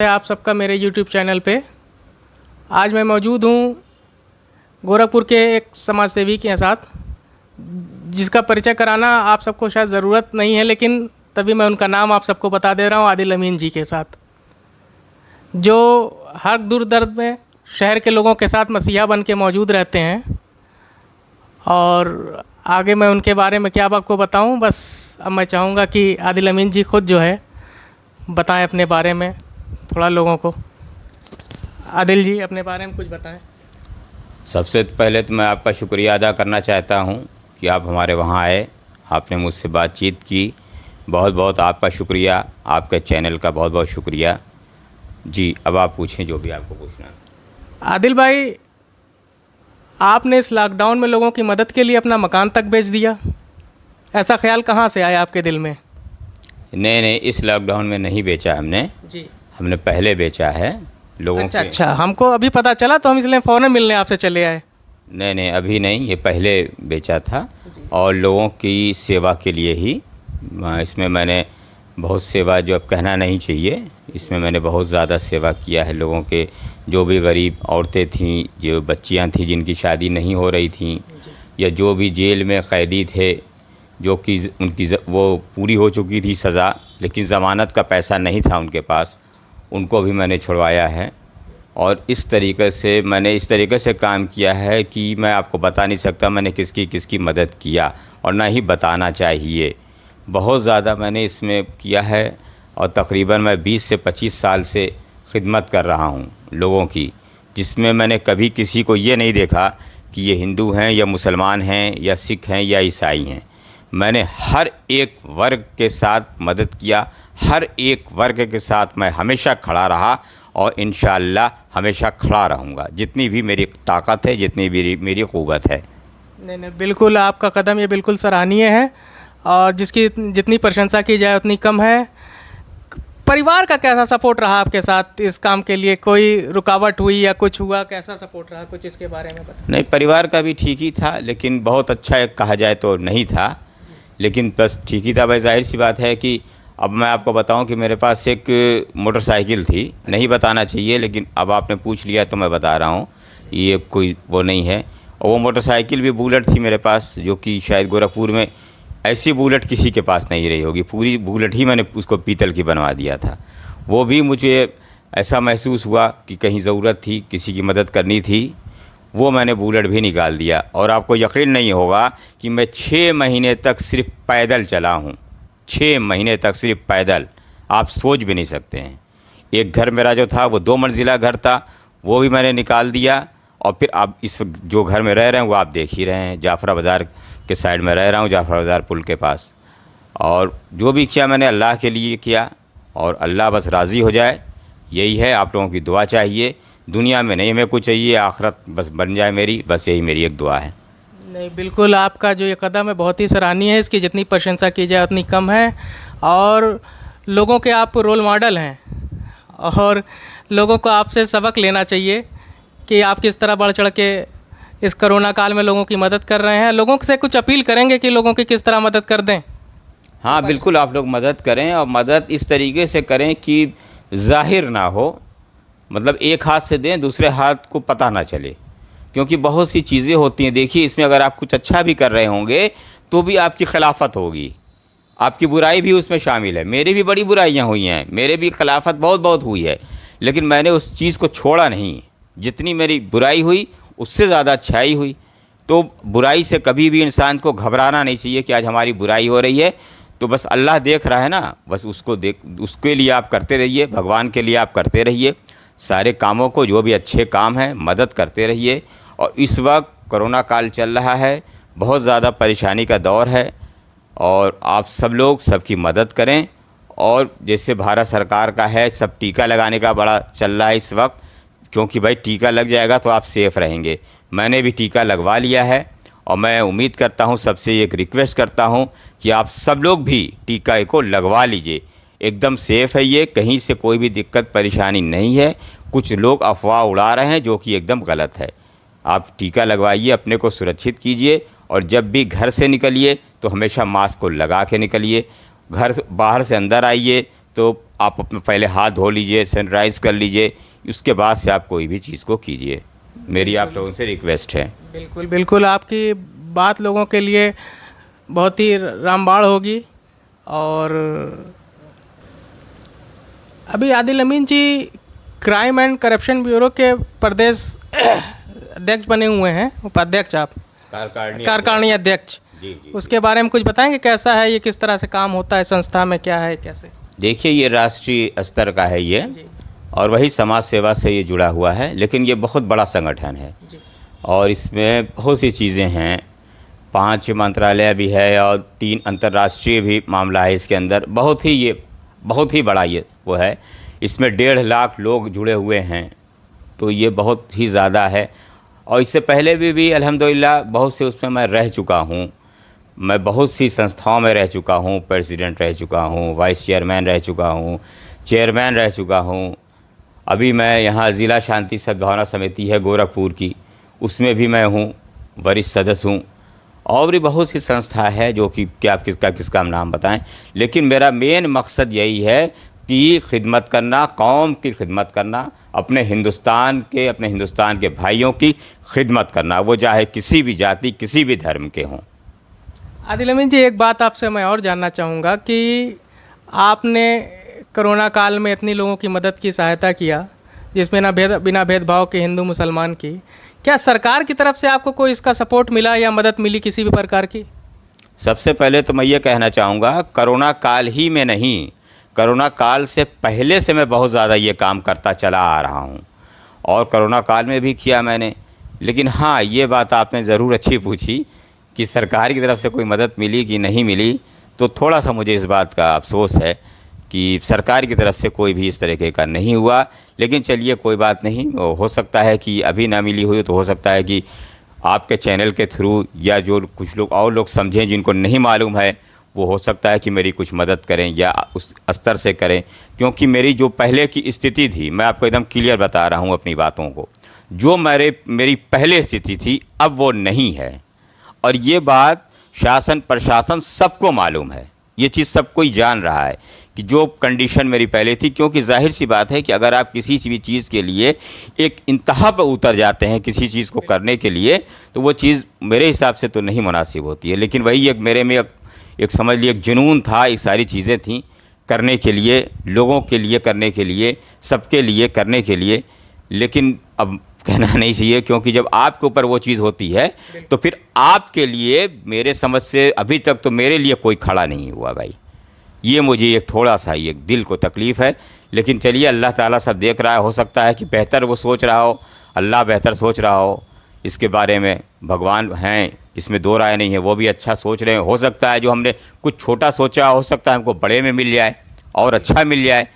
आप सबका मेरे YouTube चैनल पे। आज मैं मौजूद हूँ गोरखपुर के एक समाज सेवी के साथ, जिसका परिचय कराना आप सबको शायद ज़रूरत नहीं है, लेकिन तभी मैं उनका नाम आप सबको बता दे रहा हूँ। आदिल अमीन जी के साथ, जो हर दुख दर्द में शहर के लोगों के साथ मसीहा बन के मौजूद रहते हैं। और आगे मैं उनके बारे में क्या आपको बताऊँ, बस अब मैं चाहूँगा कि आदिल अमीन जी खुद जो है बताएं अपने बारे में थोड़ा लोगों को। आदिल जी अपने बारे में कुछ बताएं। सबसे पहले तो मैं आपका शुक्रिया अदा करना चाहता हूं कि आप हमारे वहां आए, आपने मुझसे बातचीत की। बहुत बहुत आपका शुक्रिया, आपके चैनल का बहुत बहुत शुक्रिया जी। अब आप पूछें जो भी आपको पूछना है। आदिल भाई, आपने इस लॉकडाउन में लोगों की मदद के लिए अपना मकान तक बेच दिया, ऐसा ख्याल कहाँ से आया आपके दिल में? नहीं, इस लॉकडाउन में नहीं बेचा हमने जी, हमने पहले बेचा है लोगों के। अच्छा, हमको अभी पता चला तो हम इसलिए फ़ौरन मिलने आपसे चले आए। नहीं, अभी नहीं, ये पहले बेचा था और लोगों की सेवा के लिए ही। इसमें मैंने बहुत सेवा, जो अब कहना नहीं चाहिए, इसमें मैंने बहुत ज़्यादा सेवा किया है लोगों के। जो भी गरीब औरतें थीं, जो बच्चियां थीं जिनकी शादी नहीं हो रही थी, या जो भी जेल में कैदी थे, जो कि उनकी वो पूरी हो चुकी थी सज़ा, लेकिन ज़मानत का पैसा नहीं था उनके पास, उनको भी मैंने छुड़वाया है। और इस तरीक़े से काम किया है कि मैं आपको बता नहीं सकता मैंने किसकी किसकी मदद किया, और ना ही बताना चाहिए। बहुत ज़्यादा मैंने इसमें किया है, और तकरीबन मैं 20 से 25 साल से खिदमत कर रहा हूँ लोगों की, जिसमें मैंने कभी किसी को ये नहीं देखा कि ये हिंदू हैं या मुसलमान हैं या सिख हैं या ईसाई हैं। मैंने हर एक वर्ग के साथ मदद किया, हर एक वर्ग के साथ मैं हमेशा खड़ा रहा, और इंशाअल्लाह हमेशा खड़ा रहूँगा, जितनी भी मेरी ताकत है, जितनी भी मेरी क़ुव्वत है। नहीं, बिल्कुल आपका कदम ये बिल्कुल सराहनीय है, और जिसकी जितनी प्रशंसा की जाए उतनी कम है। परिवार का कैसा सपोर्ट रहा आपके साथ इस काम के लिए? कोई रुकावट हुई या कुछ हुआ? कैसा सपोर्ट रहा, कुछ इसके बारे में बताएं। नहीं, परिवार का भी ठीक ही था, लेकिन बहुत अच्छा कहा जाए तो नहीं था, लेकिन बस ठीक ही था। भाई जाहिर सी बात है कि अब मैं आपको बताऊं कि मेरे पास एक मोटरसाइकिल थी, नहीं बताना चाहिए, लेकिन अब आपने पूछ लिया तो मैं बता रहा हूं, ये कोई वो नहीं है। और वो मोटरसाइकिल भी बुलेट थी मेरे पास, जो कि शायद गोरखपुर में ऐसी बुलेट किसी के पास नहीं रही होगी। पूरी बुलेट ही मैंने उसको पीतल की बनवा दिया था। वो भी मुझे ऐसा महसूस हुआ कि कहीं ज़रूरत थी, किसी की मदद करनी थी, वो मैंने बुलेट भी निकाल दिया। और आपको यकीन नहीं होगा कि मैं 6 महीने तक सिर्फ पैदल चला हूँ, 6 महीने तक सिर्फ पैदल। आप सोच भी नहीं सकते हैं। एक घर मेरा जो था वो 2 मंजिला घर था, वो भी मैंने निकाल दिया। और फिर आप इस जो घर में रह रहे हैं वो आप देख ही रहे हैं, जाफरा बाज़ार के साइड में रह रहा हूँ, जाफरा बाज़ार पुल के पास। और जो भी किया मैंने अल्लाह के लिए किया, और अल्लाह बस राज़ी हो जाए, यही है। आप लोगों की दुआ चाहिए, दुनिया में नहीं हमें कुछ चाहिए, आखिरत बस बन जाए मेरी, बस यही मेरी एक दुआ है। नहीं, बिल्कुल आपका जो ये कदम है बहुत ही सराहनीय है, इसकी जितनी प्रशंसा की जाए उतनी कम है। और लोगों के आप रोल मॉडल हैं, और लोगों को आपसे सबक लेना चाहिए कि आप किस तरह बढ़ चढ़ के इस कोरोना काल में लोगों की मदद कर रहे हैं। लोगों से कुछ अपील करेंगे कि लोगों की किस तरह मदद कर दें? हाँ बिल्कुल, आप लोग मदद करें, और मदद इस तरीके से करें कि ज़ाहिर ना हो, मतलब एक हाथ से दें, दूसरे हाथ को पता ना चले, क्योंकि बहुत सी चीज़ें होती हैं। देखिए, इसमें अगर आप कुछ अच्छा भी कर रहे होंगे तो भी आपकी खिलाफत होगी, आपकी बुराई भी उसमें शामिल है। मेरी भी बड़ी बुराइयां हुई हैं, मेरे भी खिलाफत बहुत हुई है, लेकिन मैंने उस चीज़ को छोड़ा नहीं। जितनी मेरी बुराई हुई उससे ज़्यादा अच्छाई हुई। तो बुराई से कभी भी इंसान को घबराना नहीं चाहिए कि आज हमारी बुराई हो रही है, तो बस अल्लाह देख रहा है ना, बस उसके लिए आप करते रहिए, भगवान के लिए आप करते रहिए सारे कामों को, जो भी अच्छे काम हैं मदद करते रहिए। और इस वक्त कोरोना काल चल रहा है, बहुत ज़्यादा परेशानी का दौर है, और आप सब लोग सबकी मदद करें। और जैसे भारत सरकार का है, सब टीका लगाने का बड़ा चल रहा है इस वक्त, क्योंकि भाई टीका लग जाएगा तो आप सेफ़ रहेंगे। मैंने भी टीका लगवा लिया है, और मैं उम्मीद करता हूँ, सबसे एक रिक्वेस्ट करता हूँ कि आप सब लोग भी टीका को लगवा लीजिए। एकदम सेफ़ है ये, कहीं से कोई भी दिक्कत परेशानी नहीं है। कुछ लोग अफवाह उड़ा रहे हैं जो कि एकदम गलत है। आप टीका लगवाइए, अपने को सुरक्षित कीजिए, और जब भी घर से निकलिए तो हमेशा मास्क को लगा के निकलिए। घर बाहर से अंदर आइए तो आप अपना पहले हाथ धो लीजिए, सैनिटाइज कर लीजिए, उसके बाद से आप कोई भी चीज़ को कीजिए। मेरी आप लोगों से रिक्वेस्ट है। बिल्कुल बिल्कुल, आपकी बात लोगों के लिए बहुत ही रामबाण होगी। और अभी आदिल अमीन जी क्राइम एंड करप्शन ब्यूरो के प्रदेश अध्यक्ष बने हुए हैं, उपाध्यक्ष, आप कार्यकारिणी अध्यक्ष। जी। उसके बारे में कुछ बताएंगे, कैसा है ये, किस तरह से काम होता है संस्था में, क्या है कैसे? देखिए, ये राष्ट्रीय स्तर का है ये, जी और वही समाज सेवा से ये जुड़ा हुआ है, लेकिन ये बहुत बड़ा संगठन है जी और इसमें बहुत सी चीज़ें हैं। 5 मंत्रालय भी है और 3 अंतर्राष्ट्रीय भी मामला है इसके अंदर। बहुत ही बड़ा ये वो है। इसमें 1.5 लाख लोग जुड़े हुए हैं, तो ये बहुत ही ज़्यादा है। और इससे पहले भी अल्हम्दुलिल्लाह बहुत से उसमें मैं रह चुका हूँ। मैं बहुत सी संस्थाओं में रह चुका हूँ, प्रेसिडेंट रह चुका हूँ, वाइस चेयरमैन रह चुका हूँ, चेयरमैन रह चुका हूँ। अभी मैं यहाँ ज़िला शांति सद्भावना समिति है गोरखपुर की, उसमें भी मैं हूँ, वरिष्ठ सदस्य हूँ। और भी बहुत सी संस्था है जो कि क्या आप किसका हम नाम बताएं, लेकिन मेरा मेन मकसद यही है कि खिदमत करना, कौम की खिदमत करना, अपने हिंदुस्तान के भाइयों की खिदमत करना, वो चाहे किसी भी जाति, किसी भी धर्म के हों। आदिल अमीन जी, एक बात आपसे मैं और जानना चाहूँगा कि आपने कोरोना काल में इतनी लोगों की मदद की, सहायता किया, जिसमें बिना भेदभाव के हिंदू मुसलमान की, क्या सरकार की तरफ से आपको कोई इसका सपोर्ट मिला या मदद मिली किसी भी प्रकार की? सबसे पहले तो मैं ये कहना चाहूँगा, कोरोना काल ही में नहीं, कोरोना काल से पहले से मैं बहुत ज़्यादा ये काम करता चला आ रहा हूँ और कोरोना काल में भी किया मैंने। लेकिन हाँ, ये बात आपने ज़रूर अच्छी पूछी कि सरकार की तरफ से कोई मदद मिली कि नहीं मिली, तो थोड़ा सा मुझे इस बात का अफसोस है कि सरकार की तरफ से कोई भी इस तरीके का नहीं हुआ। लेकिन चलिए, कोई बात नहीं, हो सकता है कि अभी ना मिली हुई, तो हो सकता है कि आपके चैनल के थ्रू या जो कुछ लोग और लोग समझें जिनको नहीं मालूम है, वो हो सकता है कि मेरी कुछ मदद करें या उस स्तर से करें। क्योंकि मेरी जो पहले की स्थिति थी, मैं आपको एकदम क्लियर बता रहा हूँ अपनी बातों को, जो मेरी पहले स्थिति थी अब वो नहीं है। और ये बात शासन प्रशासन सबको मालूम है, ये चीज़ सब कोई जान रहा है कि जो कंडीशन मेरी पहले थी। क्योंकि जाहिर सी बात है कि अगर आप किसी भी चीज़ के लिए एक इंतहा पर उतर जाते हैं किसी चीज़ को करने के लिए, तो वो चीज़ मेरे हिसाब से तो नहीं मुनासिब होती है। लेकिन वही एक मेरे में एक समझ लीजिए एक जुनून था, ये सारी चीज़ें थी करने के लिए, लोगों के लिए करने के लिए, सबके लिए करने के लिए। लेकिन अब कहना नहीं चाहिए, क्योंकि जब आपके ऊपर वो चीज़ होती है तो फिर आपके लिए, मेरे समझ से अभी तक तो मेरे लिए कोई खड़ा नहीं हुआ भाई। ये मुझे एक थोड़ा सा ये दिल को तकलीफ़ है। लेकिन चलिए, अल्लाह ताला सब देख रहा है, हो सकता है कि बेहतर वो सोच रहा हो, अल्लाह बेहतर सोच रहा हो इसके बारे में। भगवान हैं, इसमें दो राय नहीं है, वो भी अच्छा सोच रहे हैं। हो सकता है जो हमने कुछ छोटा सोचा, हो सकता है हमको बड़े में मिल जाए और अच्छा मिल जाए।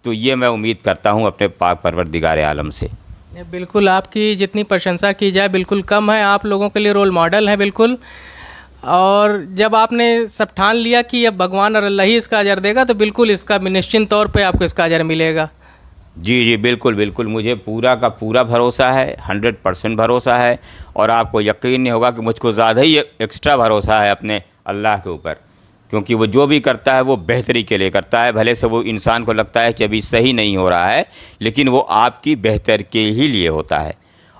तो ये मैं उम्मीद करता हूँ अपने पाक परवरदिगार आलम से। बिल्कुल, आपकी जितनी प्रशंसा की जाए बिल्कुल कम है। आप लोगों के लिए रोल मॉडल हैं बिल्कुल। और जब आपने सब ठान लिया कि अब भगवान और अल्लाह ही इसका अजर देगा, तो बिल्कुल इसका निश्चिंत तौर पे आपको इसका अजर मिलेगा। जी जी, बिल्कुल बिल्कुल, मुझे पूरा का पूरा भरोसा है, 100% भरोसा है। और आपको यकीन नहीं होगा कि मुझको ज़्यादा ही एक्स्ट्रा भरोसा है अपने अल्लाह के ऊपर। क्योंकि वो जो भी करता है वो बेहतरी के लिए करता है। भले से वो इंसान को लगता है कि अभी सही नहीं हो रहा है, लेकिन वो आपकी बेहतर के ही लिए होता है।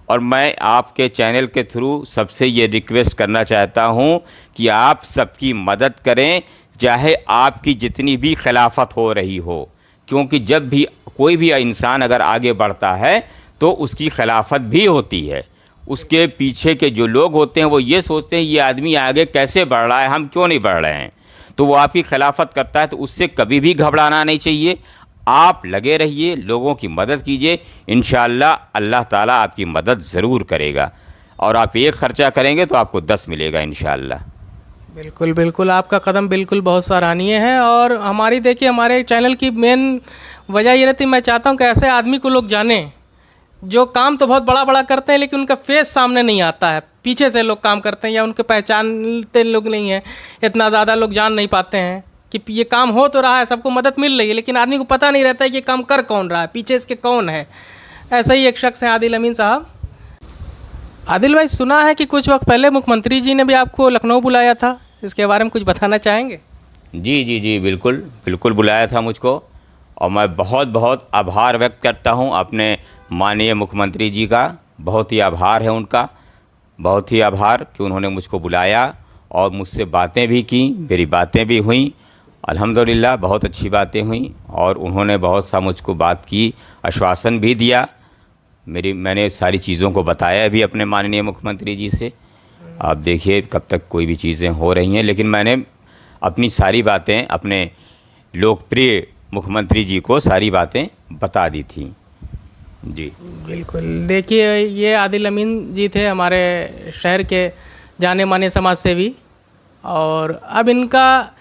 और मैं आपके चैनल के थ्रू सबसे ये रिक्वेस्ट करना चाहता हूँ कि आप सबकी मदद करें, चाहे आपकी जितनी भी खिलाफत हो रही हो। क्योंकि जब भी कोई भी इंसान अगर आगे बढ़ता है तो उसकी खिलाफत भी होती है। उसके पीछे के जो लोग होते हैं वो ये सोचते हैं ये आदमी आगे कैसे बढ़ रहा है, हम क्यों नहीं बढ़ रहे हैं। तो वो आपकी खिलाफत करता है, तो उससे कभी भी घबराना नहीं चाहिए। आप लगे रहिए, लोगों की मदद कीजिए, इंशाअल्लाह अल्लाह ताला आपकी मदद ज़रूर करेगा। और आप एक ख़र्चा करेंगे तो आपको 10 मिलेगा इंशाअल्लाह। बिल्कुल बिल्कुल, आपका कदम बिल्कुल बहुत सराहनीय है। और हमारी देखिए, हमारे चैनल की मेन वजह ये रहती है, मैं चाहता हूँ कि ऐसे आदमी को लोग जानें जो काम तो बहुत बड़ा बड़ा करते हैं, लेकिन उनका फेस सामने नहीं आता है। पीछे से लोग काम करते हैं या उनके पहचानते लोग नहीं हैं, इतना ज़्यादा लोग जान नहीं पाते हैं कि ये काम हो तो रहा है, सबको मदद मिल रही है, लेकिन आदमी को पता नहीं रहता है कि ये काम कर कौन रहा है, पीछे इसके कौन है। ऐसा ही एक शख्स है आदिल अमीन साहब। आदिल भाई, सुना है कि कुछ वक्त पहले मुख्यमंत्री जी ने भी आपको लखनऊ बुलाया था, इसके बारे में कुछ बताना चाहेंगे? जी जी जी, बिल्कुल बिल्कुल बुलाया था मुझको। और मैं बहुत बहुत आभार व्यक्त करता हूं अपने माननीय मुख्यमंत्री जी का। बहुत ही आभार है उनका, बहुत ही आभार कि उन्होंने मुझको बुलाया और मुझसे बातें भी की, मेरी बातें भी हुई। अल्हम्दुलिल्लाह बहुत अच्छी बातें हुई और उन्होंने बहुत सा मुझको बात की, आश्वासन भी दिया। मैंने सारी चीज़ों को बताया भी अपने माननीय मुख्यमंत्री जी से। आप देखिए कब तक कोई भी चीज़ें हो रही हैं, लेकिन मैंने अपनी सारी बातें अपने लोकप्रिय मुख्यमंत्री जी को सारी बातें बता दी थी। जी बिल्कुल। देखिए, ये आदिल अमीन जी थे हमारे शहर के जाने माने समाज सेवी, और अब इनका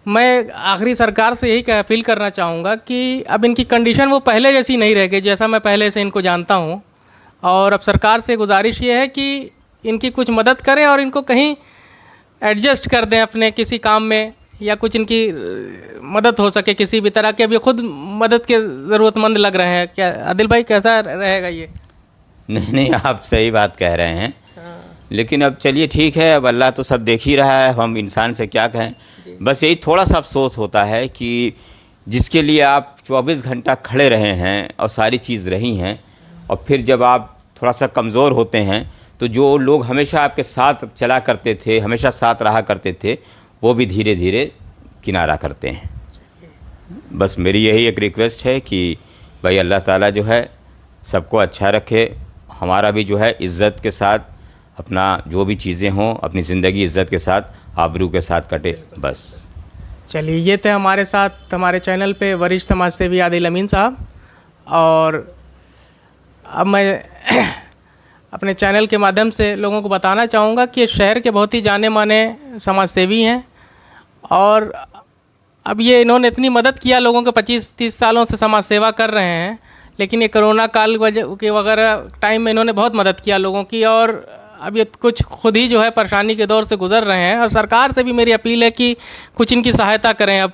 मैं आखिरी सरकार से यही अपील करना चाहूँगा कि अब इनकी कंडीशन वो पहले जैसी नहीं रह गई, जैसा मैं पहले से इनको जानता हूँ। और अब सरकार से गुजारिश ये है कि इनकी कुछ मदद करें और इनको कहीं एडजस्ट कर दें अपने किसी काम में, या कुछ इनकी मदद हो सके किसी भी तरह की। अब ये खुद मदद के ज़रूरतमंद लग रहे हैं। क्या आदिल भाई, कैसा रहेगा ये? नहीं, आप सही बात कह रहे हैं। लेकिन अब चलिए ठीक है, अब अल्लाह तो सब देख ही रहा है, हम इंसान से क्या कहें। बस यही थोड़ा सा अफसोस होता है कि जिसके लिए आप 24 घंटा खड़े रहे हैं और सारी चीज़ रही हैं, और फिर जब आप थोड़ा सा कमज़ोर होते हैं तो जो लोग हमेशा आपके साथ चला करते थे, हमेशा साथ रहा करते थे, वो भी धीरे धीरे किनारा करते हैं। बस मेरी यही एक रिक्वेस्ट है कि भाई अल्लाह ताला जो है सबको अच्छा रखे, हमारा भी जो है इज़्ज़त के साथ अपना जो भी चीज़ें हों, अपनी ज़िंदगी इज़्ज़त के साथ, आबरू के साथ कटे बस। चलिए, ये थे हमारे साथ हमारे चैनल पे वरिष्ठ समाज सेवी आदिल अमीन साहब। और अब मैं अपने चैनल के माध्यम से लोगों को बताना चाहूँगा कि शहर के बहुत ही जाने माने समाज सेवी हैं, और अब ये इन्होंने इतनी मदद किया लोगों के, 25-30 सालों से समाज सेवा कर रहे हैं। लेकिन ये कोरोना काल के वगैरह टाइम में इन्होंने बहुत मदद किया लोगों की, और अब ये कुछ खुद ही जो है परेशानी के दौर से गुज़र रहे हैं। और सरकार से भी मेरी अपील है कि कुछ इनकी सहायता करें। अब